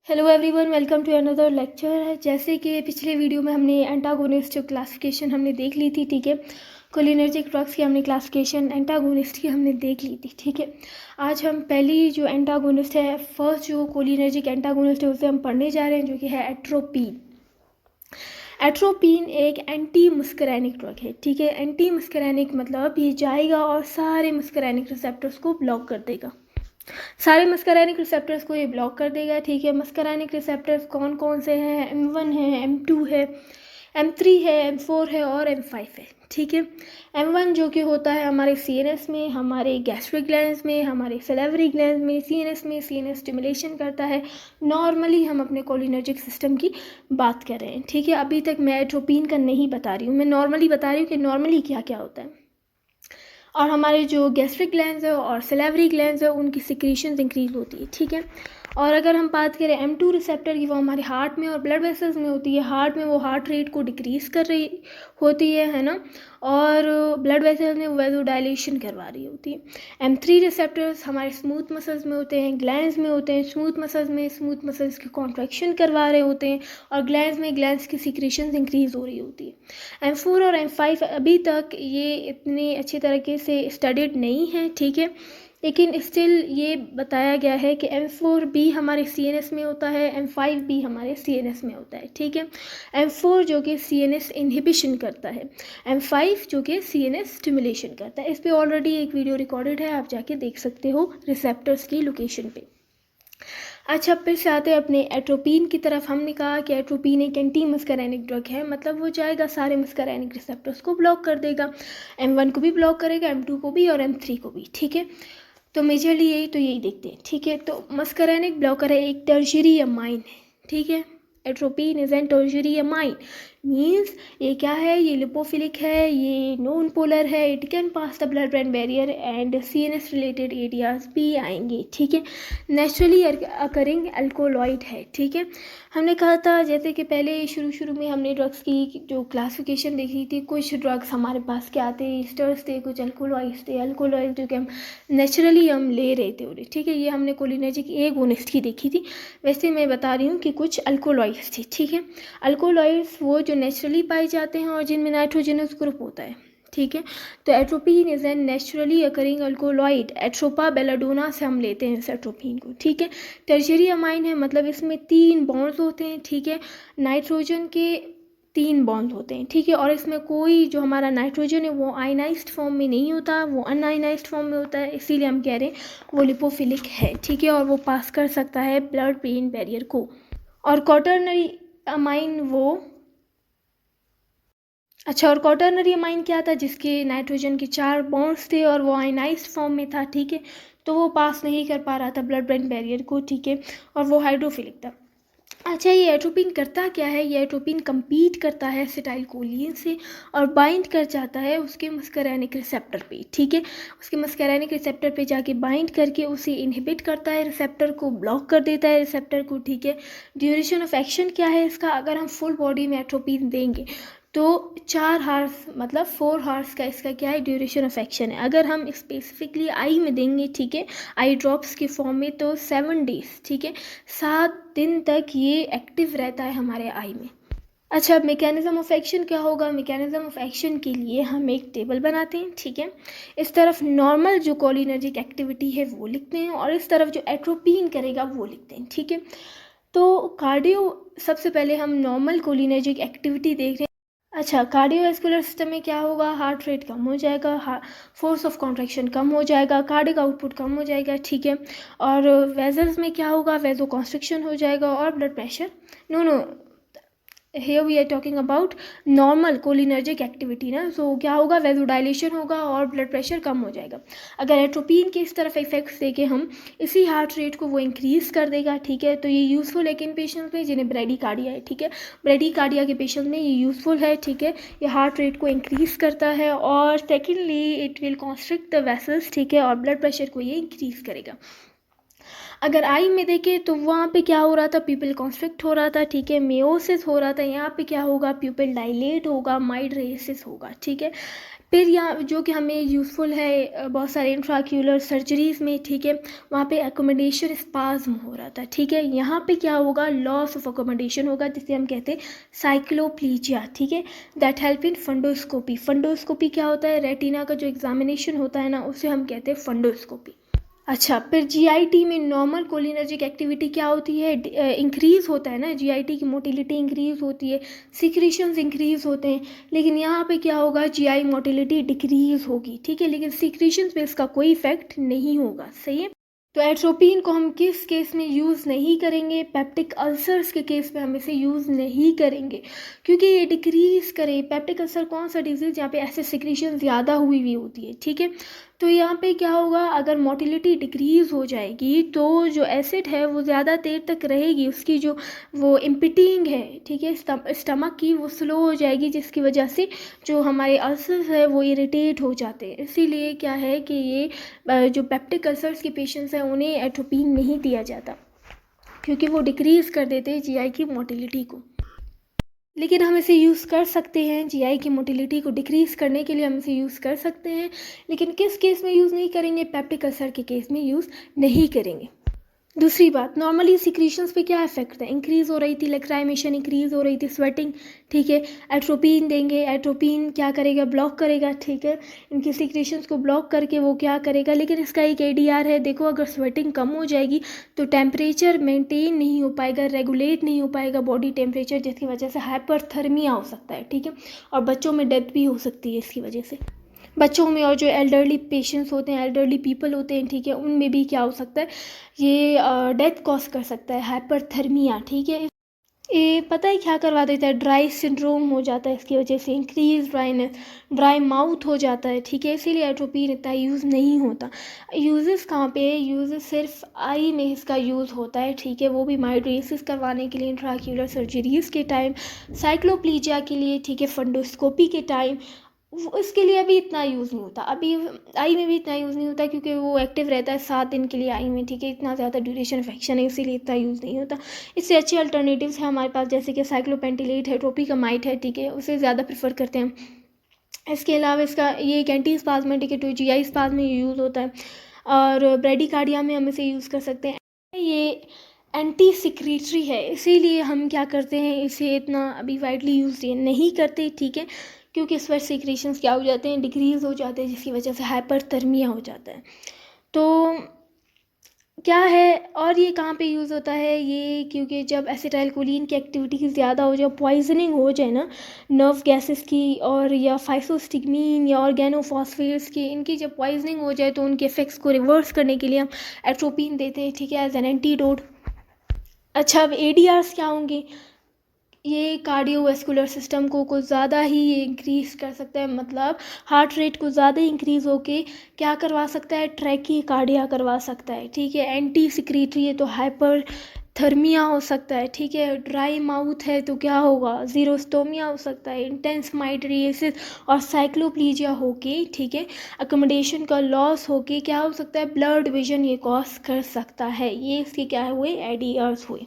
Hello everyone, welcome to another lecture. जैसे कि पिछले वीडियो में हमने एंटागोनिस्ट क्लासिफिकेशन हमने देख ली थी, ठीक है। कोलिनर्जिक ड्रग्स की हमने क्लासिफिकेशन एंटागोनिस्ट की हमने देख ली थी, ठीक है। आज हम पहली जो एंटागोनिस्ट है, फर्स्ट जो कोलिनर्जिक एंटागोनिस्ट है, उसे हम पढ़ने जा रहे हैं, जो कि है एट्रोपिन। एट्रोपिन एक एंटी मस्करैनिक ड्रग है, ठीक है। एंटी मस्करैनिक मतलब ये जाएगा और सारे मस्करैनिक रिसेप्टर्स को ब्लॉक कर देगा। सारे मस्करैनिक रिसेप्टर्स को ये ब्लॉक कर देगा, ठीक है। मस्करैनिक रिसेप्टर्स कौन कौन से हैं? M1 है, M2 है, M3 है, M4 है और M5 है, ठीक है। M1 जो कि होता है हमारे CNS में, हमारे गैस्ट्रिक ग्लैंड्स में, हमारे सैलिवरी ग्लैंड्स में, CNS में CNS स्टिमुलेशन करता है। नॉर्मली हम अपने कोलिनर्जिक सिस्टम की बात कर रहे हैं, ठीक है। अभी तक मैं एट्रोपिन का नहीं बता रही हूँ, मैं नॉर्मली बता रही हूँ कि नॉर्मली क्या क्या होता है। और हमारे जो गैस्ट्रिक ग्लैंड्स है और सैलिवरी ग्लैंड्स है, उनकी सिक्रीशंस इंक्रीज होती है, ठीक है। और अगर हम बात करें M2 रिसेप्टर की, वो हमारे हार्ट में और ब्लड वेसल्स में होती है। हार्ट में वो हार्ट रेट को डिक्रीज़ कर रही होती है ना, और ब्लड वेसल्स में वो वेजो डायलेशन करवा रही होती है। M3 रिसेप्टर्स हमारे स्मूथ मसल्स में होते हैं, ग्लैंड्स में होते हैं। स्मूथ मसल्स की कॉन्ट्रैक्शन करवा रहे होते हैं, और ग्लैंड्स की सिक्रीशंस इंक्रीज हो रही होती है। M4 और M5 अभी तक ये इतने अच्छी तरीके से स्टडीड नहीं है, ठीक है। लेकिन स्टिल ये बताया गया है कि M4 भी हमारे CNS में होता है, M5 भी हमारे CNS में होता है, ठीक है। M4 जो कि CNS इनहिबिशन करता है, M5 जो कि CNS स्टिमुलेशन करता है। इस पर ऑलरेडी एक वीडियो रिकॉर्डेड है, आप जाके देख सकते हो रिसेप्टर्स की लोकेशन पे। अच्छा, फिर से आते हैं अपने एट्रोपिन की तरफ। हमने कहा कि एट्रोपिन एक एंटी मस्करैनिक ड्रग है, मतलब वो जाएगा सारे मस्करैनिक रिसेप्टर्स को ब्लॉक कर देगा। M1 को भी ब्लॉक करेगा, M2 को भी और M3 को भी, ठीक है। तो मेजरली यही देखते हैं, ठीक है। तो मस्करैनिक ब्लॉकर है, एक टर्शियरी अमाइन है, ठीक है। Atropine is an tertiary amine, means ये क्या है? ये लिपोफिलिक है, ये नॉन पोलर है, it can pass the blood brain barrier and CNS related areas भी आएंगे, ठीक है। नेचुरली अकरिंग अल्कोलॉइड है, ठीक है। हमने कहा था, जैसे कि पहले शुरू में हमने ड्रग्स की जो क्लासिफिकेशन देखी थी, कुछ ड्रग्स हमारे पास क्या थे? ईस्टर्स थे, कुछ अल्कोलॉइड्स थे। अल्कोलॉइड जो कि हम नेचुरली हम ले रहे थे उन्हें, ठीक है। ये हमने कोलिनर्जिक एगोनिस्ट की देखी थी। वैसे मैं बता रही हूँ कि कुछ अल्कोलॉइड्स थे, ठीक है। अल्कोलॉइड्स वो जो नेचुरली पाए जाते हैं और जिनमें नाइट्रोजनस ग्रुप होता है, ठीक है। तो atropine is an naturally occurring alkaloid. Atropa belladonna से हम लेते हैं इस एट्रोपिन को, ठीक है। टर्शियरी अमाइन है, मतलब इसमें 3 बॉन्ड्स होते हैं, ठीक है। नाइट्रोजन के 3 बॉन्ड होते हैं, ठीक है। और इसमें कोई जो हमारा नाइट्रोजन है वो आयनाइज्ड फॉर्म में नहीं होता, वो अनआयनाइज्ड फॉर्म में होता है, इसीलिए हम कह रहे हैं वो लिपोफिलिक है, ठीक है। और वो पास कर सकता है ब्लड ब्रेन बैरियर को। और क्वाटरनरी अमाइन और क्वाटरनरी अमाइन क्या था? जिसके नाइट्रोजन के 4 बॉन्ड्स थे और वो आयनाइज्ड फॉर्म में था, ठीक है। तो वो पास नहीं कर पा रहा था ब्लड ब्रेन बैरियर को, ठीक है। और वो हाइड्रोफिलिक था। अच्छा, ये एट्रोपिन करता क्या है? ये एट्रोपिन compete करता है एसिटाइलकोलिन से और बाइंड कर जाता है उसके मस्करैनिक रिसेप्टर पे, ठीक है। उसके मस्करैनिक रिसेप्टर पे जाके बाइंड करके उसे इनहिबिट करता है, रिसेप्टर को ब्लॉक कर देता है रिसेप्टर को, ठीक है। ड्यूरेशन ऑफ एक्शन क्या है इसका? अगर हम फुल बॉडी में एट्रोपिन देंगे तो 4 हार्स मतलब 4 हार्स का इसका क्या है? ड्यूरेशन ऑफ एक्शन है। अगर हम स्पेसिफिकली आई में देंगे, ठीक है, आई ड्रॉप्स के फॉर्म में, तो 7 डेज, ठीक है, 7 दिन तक ये एक्टिव रहता है हमारे आई में। अच्छा, अब मैकेनिज्म ऑफ एक्शन क्या होगा? मैकेनिज्म ऑफ एक्शन के लिए हम एक टेबल बनाते हैं, ठीक है। इस तरफ नॉर्मल जो कोलिनर्जिक एक्टिविटी है वो लिखते हैं, और इस तरफ जो एट्रोपिन करेगा वो लिखते हैं, ठीक है। तो कार्डियो, सबसे पहले हम नॉर्मल कोलिनर्जिक एक्टिविटी देख रहे हैं। अच्छा, कार्डियोवैस्कुलर सिस्टम में क्या होगा? हार्ट रेट कम हो जाएगा, फोर्स ऑफ कॉन्ट्रैक्शन कम हो जाएगा, कार्डिक आउटपुट कम हो जाएगा, ठीक है। और वेजल्स में क्या होगा? वेजो कॉन्स्ट्रिक्शन हो जाएगा और blood pressure, no here we are talking about normal cholinergic activity ना, सो क्या होगा? वेजोडाइलेशन होगा और ब्लड प्रेशर कम हो जाएगा। अगर एट्रोपिन के इस तरफ इफेक्ट्स देके हम इसी हार्ट रेट को वो इंक्रीज़ कर देगा, ठीक है। तो ये यूज़फुल है किन पेशेंट्स में? जिन्हें ब्रेडिकार्डिया है, ठीक है। ब्रेडिकार्डिया के पेशेंट में ये यूज़फुल है, ठीक है। ये हार्ट रेट को इंक्रीज़ करता है, और secondly it will constrict the vessels, ठीक है, और ब्लड प्रेशर को ये इंक्रीज़ करेगा। अगर आई में देखें तो वहाँ पे क्या हो रहा था, प्यूपिल कॉन्स्ट्रिक्ट हो रहा था, ठीक है, मेयोसिस हो रहा था। यहाँ पे क्या होगा, प्यूपिल डायलेट होगा, माइड्रेसिस होगा, ठीक है। फिर यहाँ जो कि हमें यूज़फुल है बहुत सारे इंट्राक्यूलर सर्जरीज़ में, ठीक है, वहाँ पे एकोमोडेशन स्पाज्म हो रहा था, ठीक है। यहाँ पे क्या होगा, लॉस ऑफ एकोमोडेशन होगा, जिसे हम कहते हैं साइक्लोप्लीजिया, ठीक है। That help in fundoscopy. Fundoscopy क्या होता है, रेटिना का जो एग्जामिनेशन होता है ना, उसे हम कहते हैं फंडोस्कोपी। अच्छा, फिर जीआईटी में नॉर्मल कोलिनर्जिक एक्टिविटी क्या होती है, इंक्रीज़ होता है ना, जीआईटी की मोटिलिटी इंक्रीज़ होती है, सिक्रीशंस इंक्रीज़ होते हैं। लेकिन यहाँ पे क्या होगा, जीआई मोटिलिटी डिक्रीज़ होगी, ठीक है, लेकिन सिक्रीशंस पे इसका कोई इफेक्ट नहीं होगा, सही है। तो एट्रोपिन को हम किस केस में यूज़ नहीं करेंगे, पेप्टिक अल्सर्स के केस में हम इसे यूज़ नहीं करेंगे, क्योंकि ये डिक्रीज़ करे। पेप्टिक अल्सर कौन सा डिजीज़ जहाँ पे ऐसे सिक्रीशन ज़्यादा हुई होती है, ठीक है। तो यहाँ पे क्या होगा, अगर मोटिलिटी डिक्रीज़ हो जाएगी तो जो एसिड है वो ज़्यादा देर तक रहेगी, उसकी जो वो इम्पिटिंग है, ठीक है, स्टमक की, वो स्लो हो जाएगी, जिसकी वजह से जो हमारे अल्सर्स है वो इरिटेट हो जाते हैं। इसीलिए क्या है कि ये जो पेप्टिक अल्सर्स के पेशेंट्स हैं उन्हें एट्रोपिन नहीं दिया जाता, क्योंकि वो डिक्रीज़ कर देते हैं जीआई की मोटिलिटी को। लेकिन हम इसे यूज़ कर सकते हैं, जीआई की मोटिलिटी को डिक्रीज़ करने के लिए हम इसे यूज़ कर सकते हैं। लेकिन किस केस में यूज़ नहीं करेंगे, पेप्टिक अल्सर के केस में यूज़ नहीं करेंगे। दूसरी बात, नॉर्मली सिक्रीशंस पे क्या इफेक्ट है, इंक्रीज़ हो रही थी लैक्राइमेशन, इंक्रीज़ हो रही थी स्वेटिंग, ठीक है। एट्रोपिन देंगे, एट्रोपिन क्या करेगा, ब्लॉक करेगा, ठीक है, इनकी सिक्रीशंस को ब्लॉक करके वो क्या करेगा। लेकिन इसका एक एडीआर है, देखो, अगर स्वेटिंग कम हो जाएगी तो टेम्परेचर मेंटेन नहीं हो पाएगा, रेगुलेट नहीं हो पाएगा बॉडी टेम्परेचर, जिसकी वजह से हाइपरथर्मिया हो सकता है, ठीक है, और बच्चों में डेथ भी हो सकती है इसकी वजह से, बच्चों में। और जो एल्डरली पेशेंट्स होते हैं, एल्डरली पीपल होते हैं, ठीक है, उनमें भी क्या हो सकता है, ये डेथ कॉज कर सकता है, हाइपरथर्मिया, ठीक है। ये पता है क्या करवा देता है, ड्राई सिंड्रोम हो जाता है इसकी वजह से, इंक्रीज ड्राइनेस, ड्राई माउथ हो जाता है, ठीक है। इसीलिए एट्रोपिन इतना यूज़ नहीं होता। यूजेस कहाँ पे है, यूजेस सिर्फ आई में इसका यूज़ होता है, ठीक है, वो भी माइड्रेसिस करवाने के लिए, इंट्राक्यूलर सर्जरीज़ के टाइम, साइक्लोप्लीजिया के लिए, ठीक है, फंडोस्कोपी के टाइम, इसके लिए अभी इतना यूज़ नहीं होता। अभी आई में भी इतना यूज़ नहीं होता, क्योंकि वो एक्टिव रहता है 7 दिन के लिए आई में, ठीक है, इतना ज़्यादा ड्यूरेशन इफेक्शन है, इसीलिए इतना यूज़ नहीं होता। इससे अच्छे अल्टरनेटिव्स हैं हमारे पास, जैसे कि साइक्लोपेंटिलेट है, ट्रोपिकामाइड है, ठीक है, उसे ज़्यादा प्रेफर करते हैं। इसके अलावा इसका ये एक एंटी स्पाज्मेटिक है, तो जीआई स्पाज्म में यूज़ होता है, और ब्रेडिकार्डिया में हम इसे यूज़ कर सकते हैं। ये एंटी सिक्रीटरी है, इसीलिए हम क्या करते हैं, इसे इतना अभी वाइडली यूज़ नहीं करते, ठीक है, क्योंकि इस पर सिक्रीशंस क्या हो जाते हैं, डिक्रीज़ हो जाते हैं, जिसकी वजह से हाइपरथर्मिया हो जाता है। तो क्या है, और ये कहाँ पे यूज़ होता है ये, क्योंकि जब एसिटाइलकोलिन की एक्टिविटी ज़्यादा हो जाए, पॉइजनिंग हो जाए ना नर्व गैसेस की, और या फाइसोस्टिग्मीन या ऑर्गेनोफॉस्फेट्स की, इनकी जब पॉइजनिंग हो जाए तो उनके इफेक्ट्स को रिवर्स करने के लिए हम एट्रोपिन देते हैं, ठीक है, एज एन एंटीडोट। अच्छा, अब एडीआर्स क्या होंगे, ये कार्डियोवैस्कुलर सिस्टम को कुछ ज़्यादा ही इंक्रीज़ कर सकता है, मतलब हार्ट रेट को ज़्यादा इंक्रीज़ होके क्या करवा सकता है, ट्रैकीकार्डिया करवा सकता है, ठीक है। एंटी सिक्रीटरी है तो हाइपर थर्मिया हो सकता है, ठीक है। ड्राई माउथ है तो क्या होगा, जीरोस्टोमिया हो सकता है, इंटेंस माइड्रिएसिस और साइक्लोप्लीजिया होके, ठीक है, अकोमोडेशन का लॉस होके क्या हो सकता है, ब्लड विजन ये कॉज कर सकता है। ये इसके क्या हुए, एडीआर्स हुए।